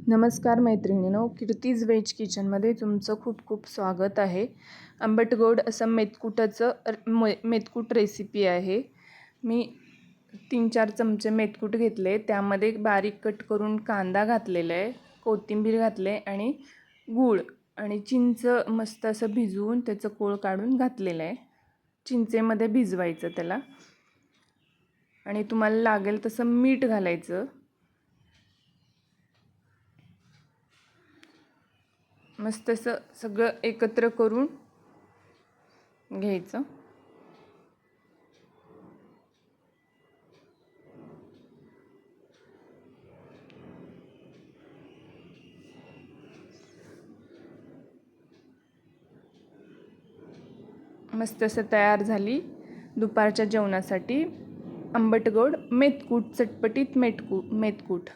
नमस्कार मैत्रिणींनो, कीर्तीज व्हेज किचनमध्ये तुमचं खूप खूप स्वागत आहे. आंबट गोड असं मेथकूट रेसिपी आहे. मी 3-4 चमचे मेथकूट घेतले, त्यामध्ये बारीक कट करून कांदा घातलेला आहे, कोथिंबीर घातले आणि गूळ आणि चिंच मस्त असं भिजवून त्याचं कोळ काढून घातलेलं आहे. चिंचेमध्ये भिजवायचं त्याला आणि तुम्हाला लागेल तसं मीठ घालायचं. मस्त असं सगळं एकत्र करून घ्यायचं. मस्त असं तयार झाली दुपारच्या जेवणासाठी आंबट गोड मेथकूट, चटपटीत मेथकूट.